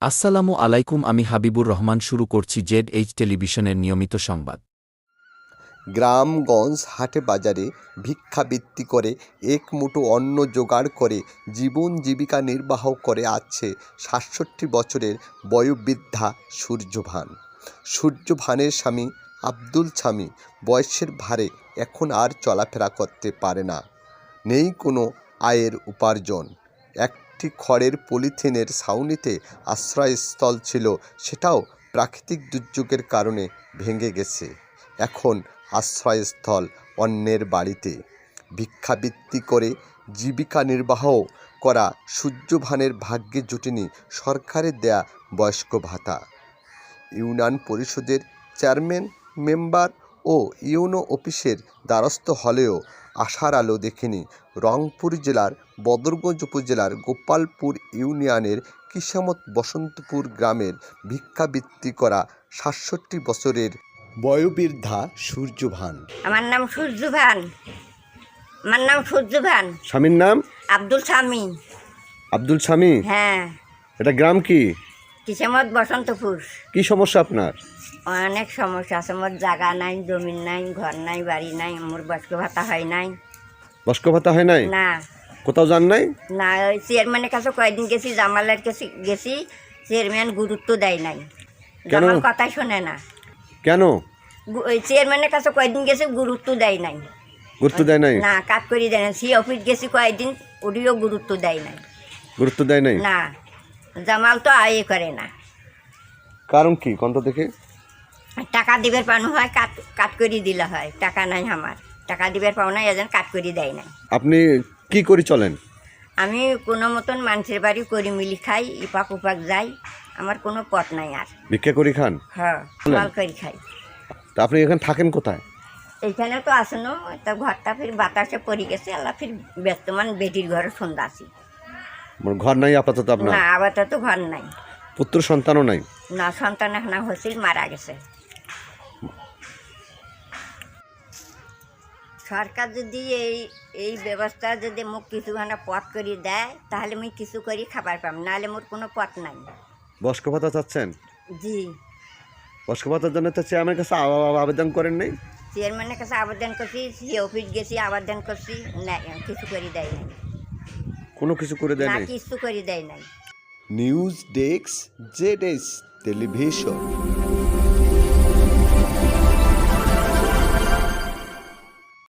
আসসালামু আলাইকুম, আমি হাবিবুর রহমান। শুরু করছি জেড টেলিভিশনের নিয়মিত সংবাদ। গ্রামগঞ্জ হাটে বাজারে ভিক্ষাবৃত্তি করে এক মুঠো অন্ন জোগাড় করে জীবন জীবিকা নির্বাহ করে আছে ৬৭ বছরের বয়োবৃদ্ধা সূর্যভান। সূর্যভানের স্বামী আব্দুল ছামি বয়সের ভারে এখন আর চলাফেরা করতে পারে না, নেই কোনো আয়ের উপার্জন। একটি খড়ের পলিথিনের ছাউনিতে আশ্রয়স্থল ছিল, সেটাও প্রাকৃতিক দুর্যোগের কারণে ভেঙে গেছে। এখন আশ্রয়স্থল অন্যের বাড়িতে। ভিক্ষাবৃত্তি করে জীবিকা নির্বাহ করা সূর্যভানের ভাগ্যে জুটেনি সরকারের দেয়া বয়স্ক ভাতা। ইউনিয়ন পরিষদের চেয়ারম্যান, মেম্বার ও ইউনো অফিসের দ্বারস্থ হলেও আশার আলো দেখেনি রংপুর জেলার বদরগঞ্জ উপজেলার গোপালপুর ইউনিয়নের কিসমত বসন্তপুর গ্রামের ভিক্ষাবৃত্তি করা ৬৭ বছরের বয়োবৃদ্ধা সূর্যভান। আমার নাম সূর্যভান। স্বামীর নাম আব্দুল স্বামী। আব্দুল স্বামী। হ্যাঁ। এটা গ্রাম কি? কিসমত বসন্তপুর। কি সমস্যা আপনার? অনেক সমস্যা আছে। মোর জায়গা নাই, জমিন নাই, ঘর নাই, বাড়ি নাই। মোর বয়স্ক ভাতা হয় নাই। বয়স্ক ভাতা হয় নাই? না। কোথাও যান নাই? না, ওই চেয়ারম্যানের কাছে কয়েকদিন গেছি, জামালের কাছে গেছি, চেয়ারম্যান গুরুত্ব দেয় নাই। কেন? জামাল কথাই শোনে না। কেন? ওই চেয়ারম্যানের কাছে কয়েকদিন গেছি, গুরুত্ব দেয় নাই। গুরুত্ব দেয় নাই? না, কাজ করি দেয় না। সি অফিস গেছি কয়েকদিন, ওটিও গুরুত্ব দেয় নাই। গুরুত্ব দেয় নাই? না, জামাল তো আয়ে করে না। কারণ কি কন্ত দেখে? টাকা দিবের পানো হয়, কাট করি দিলে হয়। টাকা নাই আমার, টাকা দিবের পাও না, এজন কাট করি দেয় নাই। আপনি কি করে চলেন? আমি কোনো মতন মানুষের বাড়ি করি মিলি খাই, ইপাক উপাক যাই। আমার কোনো পথ নাই আর। ভিক্ষা করে খান? হ্যাঁ, জল করি খাই। তা আপনি এখানে থাকেন কোথায়? এইখানে তো আসনো, তা ঘরটা ফির বাতাসে পড়ে গেছে। আল্লাহ ফির বর্তমান বেটির ঘরে সন্ধ্যা আছি। ঘর নাই আপাতত আপনার? না, আপাতত ঘর নাই। পুত্র সন্তানও নাই? না, সন্তান এখন হয়েছিল, মারা গেছে। সরকার যদি এই ব্যবস্থা যদি মোক কিছুখানে পথ করে দেয়, তাহলে আমি কিছু করি খাবার পাম, নাহলে মোর কোনো পথ নাই। বয়স্ক ভাতা চাচ্ছেন? জি। বয়স্ক ভাতার জন্য তো চেয়ারম্যানের কাছে আবেদন করেন নাই? চেয়ারম্যানের কাছে আবেদন করছি, সি অফিস গেছি, আবেদন করছি, না কিছু করে দেয় নাই। কোনো কিছু করে দেয় না, নাই? কিছু করে দেয় নাই। News desk Z television.